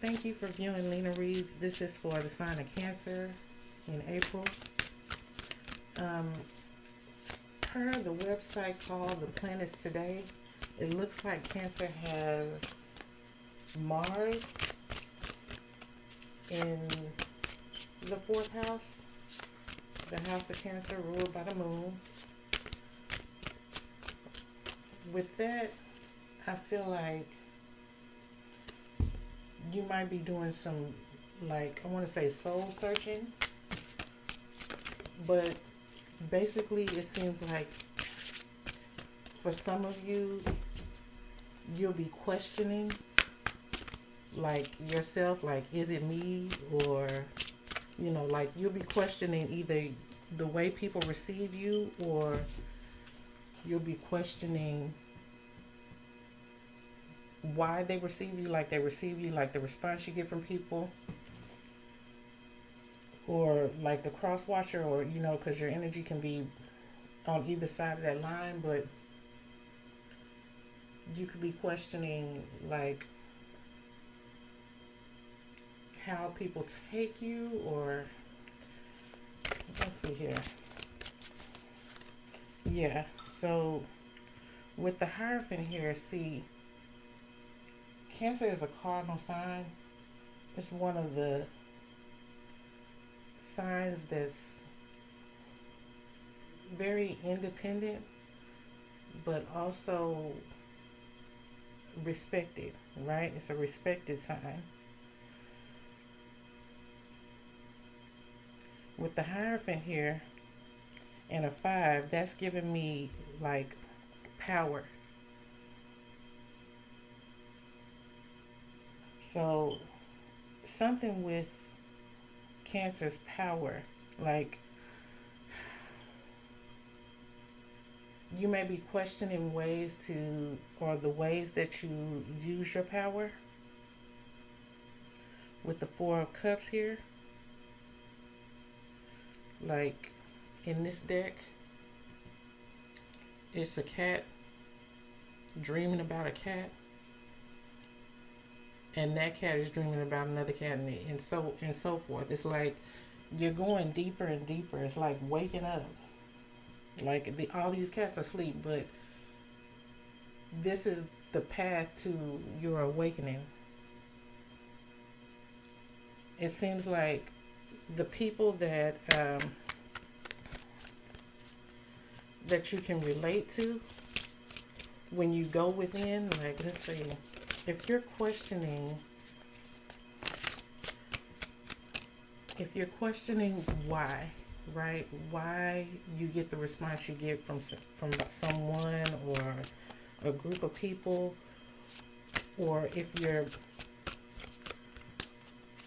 Thank you for viewing Lena Reads. This is for the sign of Cancer in April. Per the website called The Planets Today, it looks like Cancer has Mars in the fourth house, the house of Cancer ruled by the moon. With that, I feel like you might be doing some, like, I want to say soul searching, but basically it seems like for some of you, you'll be questioning like yourself, like, is it me? Or, you know, like you'll be questioning either the way people receive you, or you'll be questioning why they receive you like they receive you, like the response you get from people, or like the cross watcher, or, you know, because your energy can be on either side of that line, but you could be questioning like how people take you, or let's see here. Yeah, so with the Hierophant here, see, Cancer is a cardinal sign. It's one of the signs that's very independent, but also respected, right? It's a respected sign. With the Hierophant here and a 5, that's giving me like power. So something with Cancer's power, like you may be questioning ways to, or the ways that you use your power. With the 4 of Cups here, like in this deck, it's a cat dreaming about a cat, and that cat is dreaming about another cat, and so forth. It's like you're going deeper and deeper. It's like waking up. Like all these cats are asleep, but this is the path to your awakening. It seems like the people that that you can relate to when you go within, like, let's see, if you're questioning why, right? Why you get the response you get from someone or a group of people, or if you're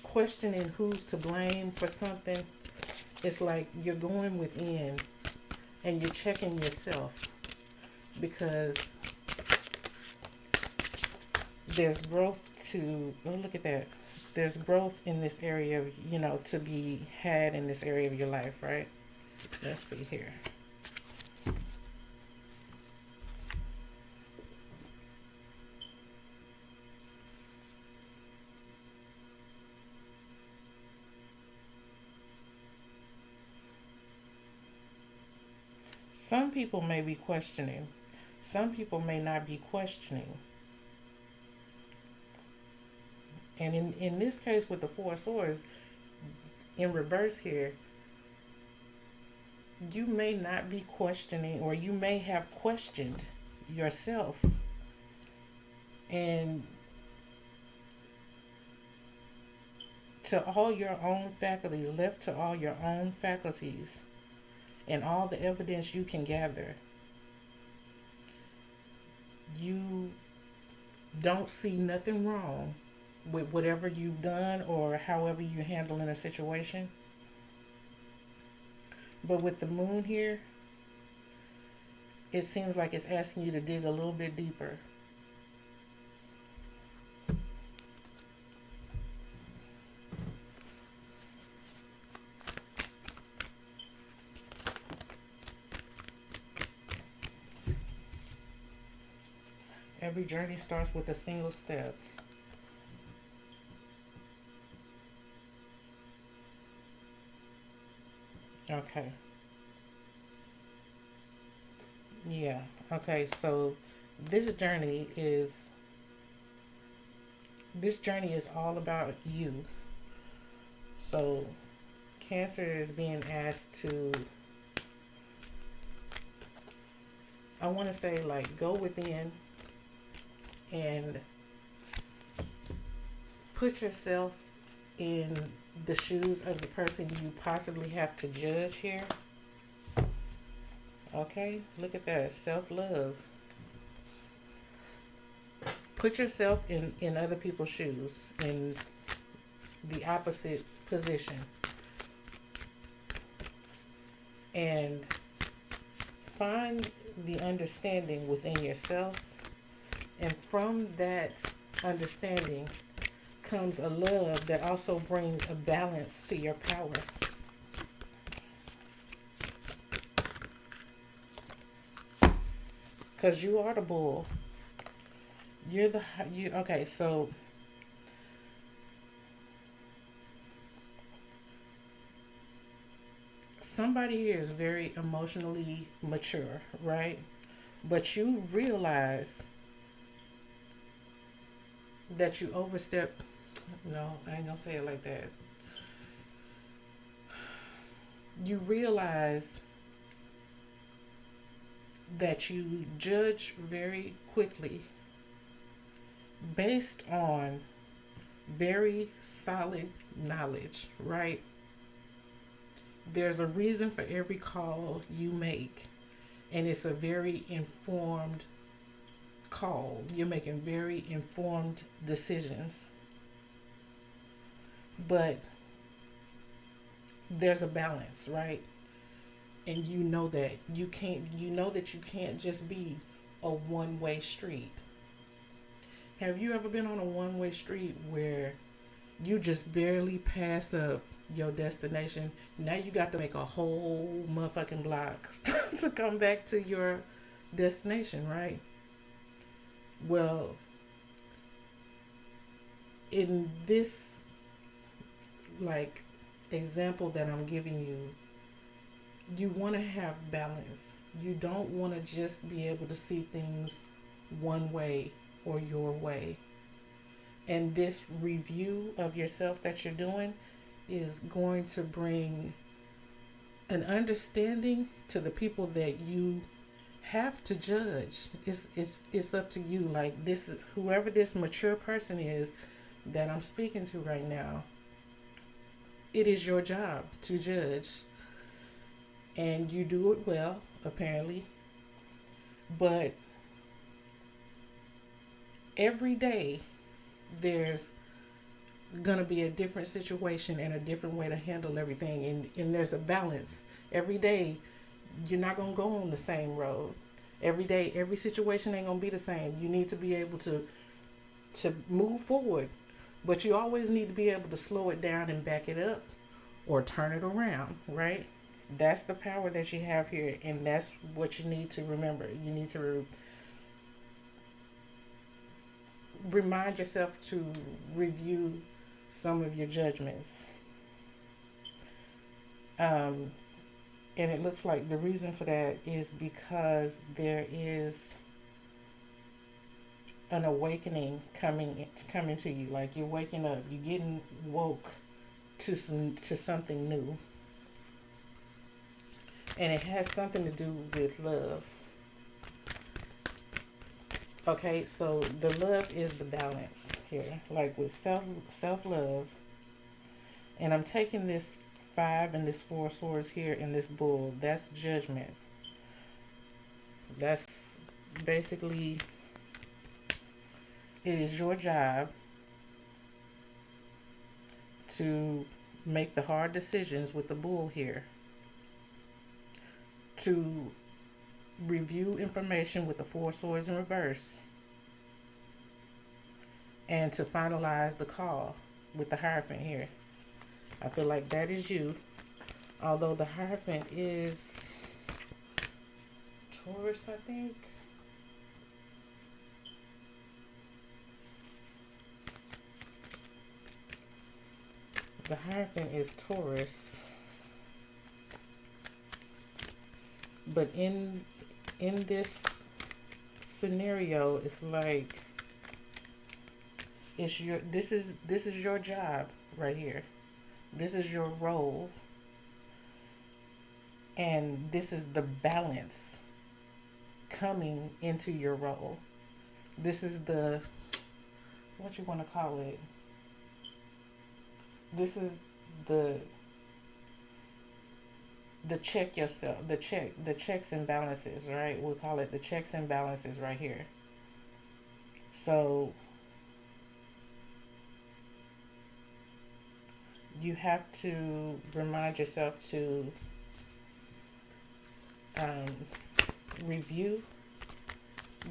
questioning who's to blame for something, it's like you're going within and you're checking yourself, because there's growth to, oh, look at that. There's growth in this area, you know, to be had in this area of your life, right? Let's see here. Some people may be questioning. Some people may not be questioning. And in this case with the 4 of Swords, in reverse here, you may not be questioning, or you may have questioned yourself. And to all your own faculties, left to all your own faculties, and all the evidence you can gather, you don't see nothing wrong with whatever you've done or however you're handling a situation. But with the Moon here, it seems like it's asking you to dig a little bit deeper. Every journey starts with a single step. Okay. Yeah. Okay. So this journey is this journey is all about you. So Cancer is being asked to, I want to say, like, go within and put yourself in the shoes of the person you possibly have to judge here. Okay, look at that, self-love. Put yourself in other people's shoes, in the opposite position, and find the understanding within yourself. And from that understanding comes a love that also brings a balance to your power. Because you are the bull. Okay, so somebody here is very emotionally mature, right? But you realize that you overstep. No, I ain't gonna say it like that. You realize that you judge very quickly based on very solid knowledge, right? There's a reason for every call you make, and it's a very informed call. You're making very informed decisions. But there's a balance, right? And you know that you can't just be a one-way street. Have you ever been on a one-way street where you just barely pass up your destination? Now you got to make a whole motherfucking block to come back to your destination, right? Well, in this, like, example that I'm giving you, you want to have balance. You don't want to just be able to see things one way or your way. And this review of yourself that you're doing is going to bring an understanding to the people that you have to judge. It's up to you. Like, this, whoever this mature person is that I'm speaking to right now, it is your job to judge. And you do it well, apparently. But every day there's gonna be a different situation and a different way to handle everything, and there's a balance. Every day you're not gonna go on the same road. Every day, every situation ain't gonna be the same. You need to be able to move forward, but you always need to be able to slow it down and back it up or turn it around, right? That's the power that you have here, and that's what you need to remember. You need to remind yourself to review some of your judgments. And it looks like the reason for that is because there is an awakening coming to you. Like, you're waking up, you're getting woke to something new, and it has something to do with love. Okay, so the love is the balance here, like with self love. And I'm taking this 5 and this 4 swords here in this bull. That's judgment. That's basically, it is your job to make the hard decisions with the bull here, to review information with the 4 swords in reverse, and to finalize the call with the Hierophant here. I feel like that is you, although the Hierophant is Taurus, I think. The Hierophant is Taurus. But in this scenario, it's like it's your this is your job right here. This is your role, and this is the balance coming into your role. This is the, what you want to call it. This is the check yourself, the checks and balances, right? We'll call it the checks and balances right here. So you have to remind yourself to um, review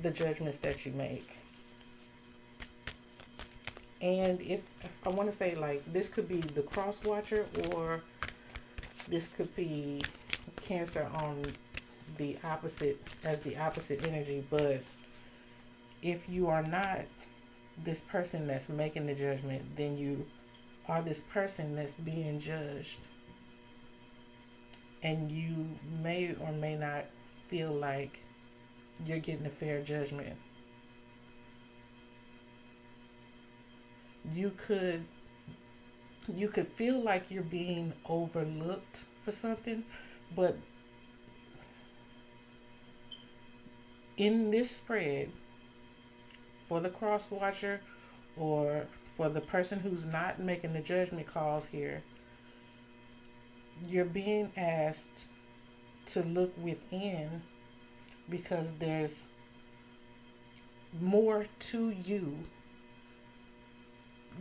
the judgments that you make. And if I want to say, like, this could be the cross watcher, or this could be Cancer on the opposite, as the opposite energy. But if you are not this person that's making the judgment, then you are this person that's being judged. And you may or may not feel like you're getting a fair judgment. You could feel like you're being overlooked for something, but in this spread, for the cross watcher, or for the person who's not making the judgment calls here, you're being asked to look within, because there's more to you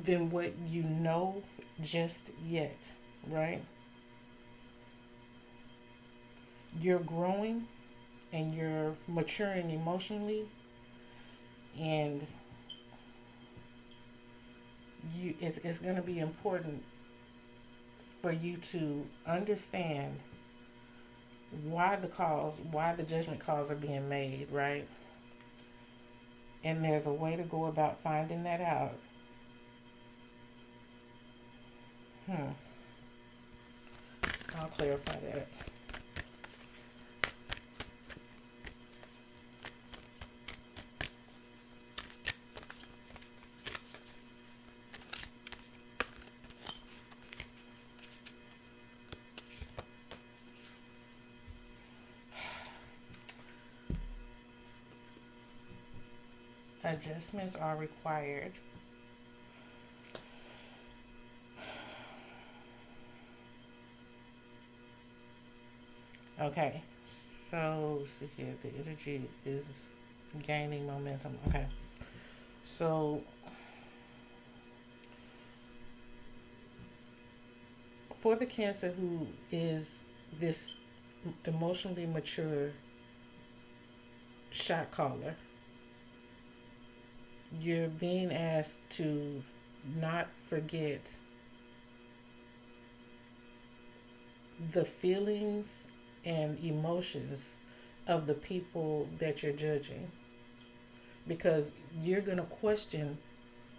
than what you know just yet, right? You're growing and you're maturing emotionally, and it's going to be important for you to understand why the judgment calls are being made, right? And there's a way to go about finding that out. I'll clarify that. Adjustments are required. Okay, so see here, the energy is gaining momentum. Okay, so for the Cancer who is this emotionally mature shot caller, you're being asked to not forget the feelings and emotions of the people that you're judging, because you're going to question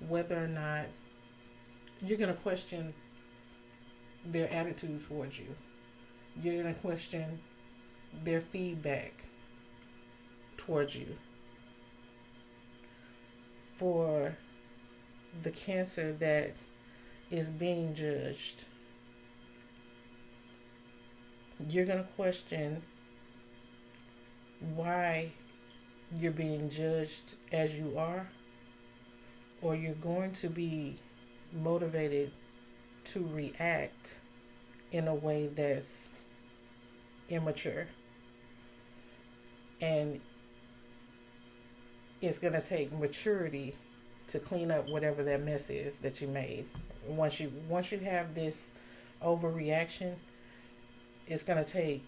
whether or not you're going to question their attitude towards you. You're going to question their feedback towards you. For the Cancer that is being judged, you're going to question why you're being judged as you are, or you're going to be motivated to react in a way that's immature. And it's going to take maturity to clean up whatever that mess is that you made. Once you have this overreaction, it's going to take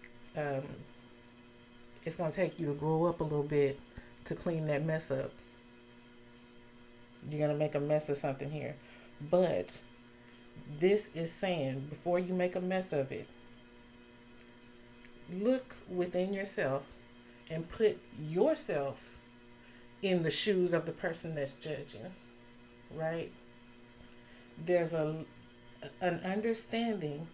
you to grow up a little bit to clean that mess up. You're going to make a mess of something here. But this is saying, before you make a mess of it, look within yourself and put yourself in the shoes of the person that's judging, right? There's an understanding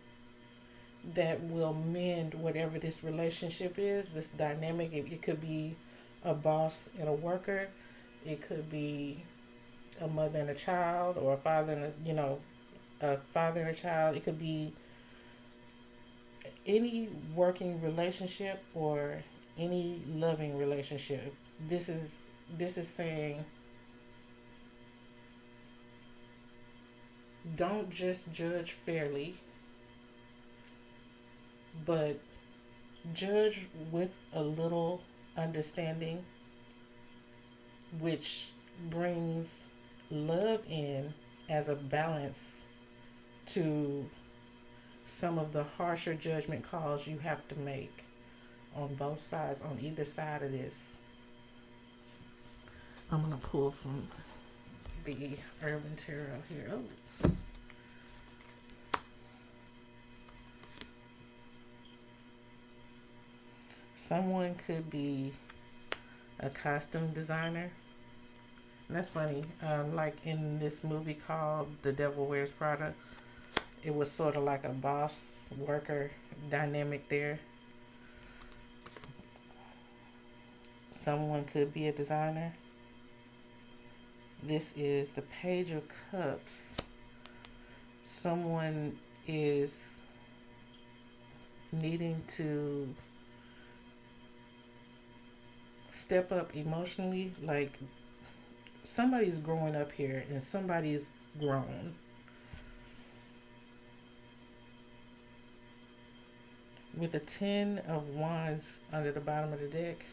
that will mend whatever this relationship is, this dynamic. It could be a boss and a worker. It could be a mother and a child, or a father and a father and a child. It could be any working relationship or any loving relationship. This is saying, don't just judge fairly, but judge with a little understanding, which brings love in as a balance to some of the harsher judgment calls you have to make on both sides, on either side of this. I'm going to pull from the Urban Tarot here. Oh. Someone could be a costume designer. And that's funny. Like in this movie called The Devil Wears Prada, it was sort of like a boss worker dynamic there. Someone could be a designer. This is the Page of Cups. Someone is needing to step up emotionally. Like somebody's growing up here and somebody's grown. With a 10 of Wands under the bottom of the deck,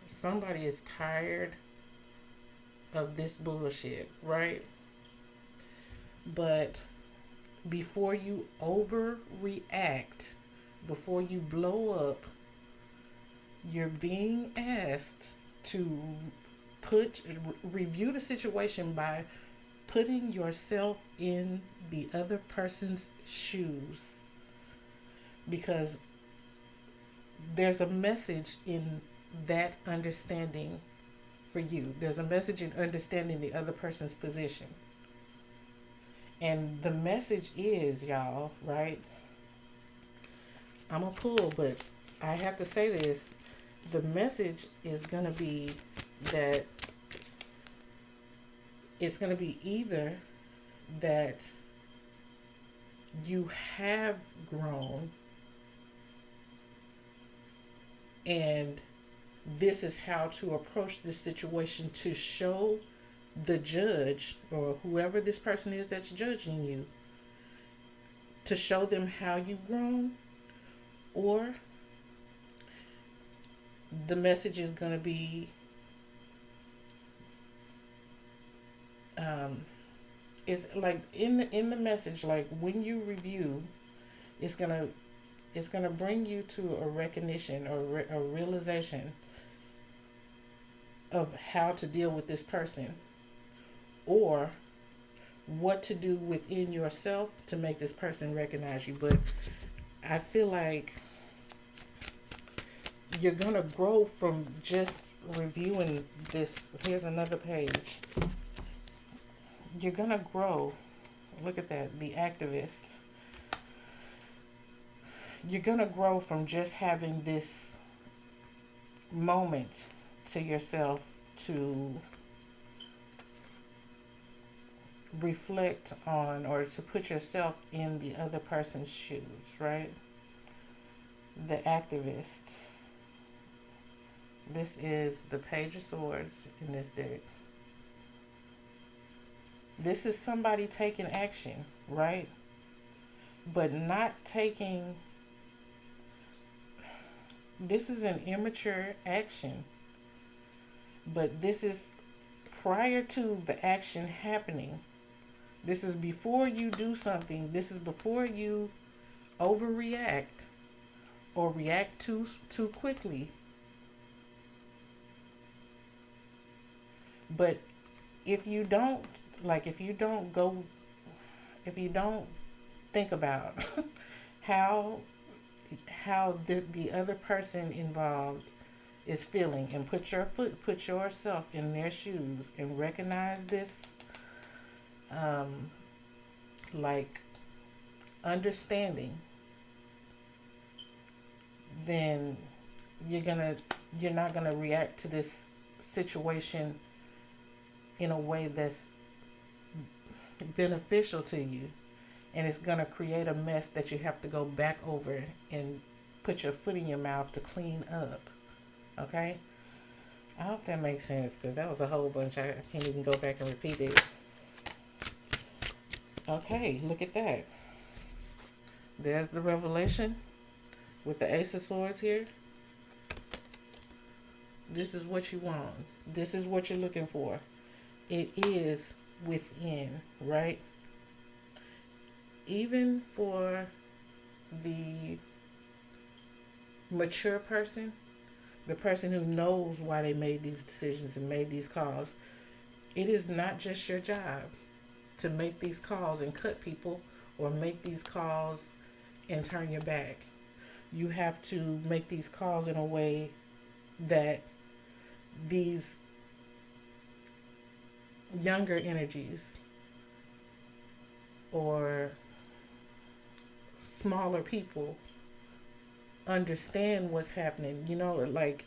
somebody is tired of this bullshit, right? But before you overreact, before you blow up, you're being asked to review the situation by putting yourself in the other person's shoes, because there's a message in that understanding for you. There's a message in understanding the other person's position. And the message is, y'all, right? I'm a pull, but I have to say this. The message is going to be that it's going to be either that you have grown and this is how to approach this situation to show the judge or whoever this person is that's judging you, to show them how you've grown, or the message is going to be it's like in the message, like when you review, it's gonna bring you to a recognition or a realization of how to deal with this person, or what to do within yourself to make this person recognize you. But I feel like you're gonna grow from just reviewing this. Here's another page. You're gonna grow. Look at that, the activist. You're gonna grow from just having this moment to yourself to reflect on, or to put yourself in the other person's shoes, right? The activist. This is the Page of Swords in this deck. This is somebody taking action, right? But not taking... This is an immature action. But this is prior to the action happening. This is before you do something. This is before you overreact or react too quickly. But if you don't think about how the other person involved is feeling, and put yourself in their shoes and recognize this like understanding, then you're gonna you're not gonna react to this situation in a way that's beneficial to you, and it's gonna create a mess that you have to go back over and put your foot in your mouth to clean up. Okay, I hope that makes sense, because that was a whole bunch. I can't even go back and repeat it. Okay, look at that. There's the revelation with the Ace of Swords here. This is what you want. This is what you're looking for. It is within, right? Even for the mature person, the person who knows why they made these decisions and made these calls, it is not just your job to make these calls and cut people, or make these calls and turn your back. You have to make these calls in a way that these younger energies or smaller people understand what's happening. You know, like,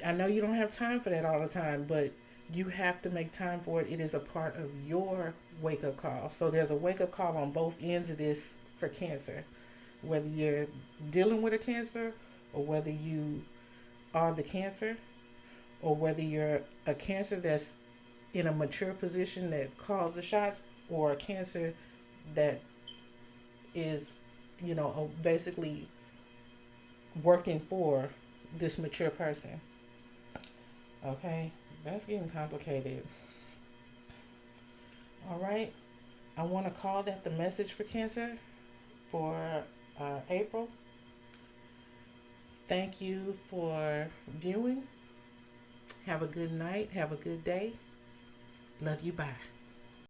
I know you don't have time for that all the time, but you have to make time for it. It is a part of your wake up call. So there's a wake up call on both ends of this for Cancer. Whether you're dealing with a Cancer, or whether you are the Cancer, or whether you're a Cancer that's in a mature position that calls the shots, or a Cancer that is, basically working for this mature person. Okay, that's getting complicated. All right, I want to call that the message for Cancer for April. Thank you for viewing. Have a good night. Have a good day. Love you. Bye.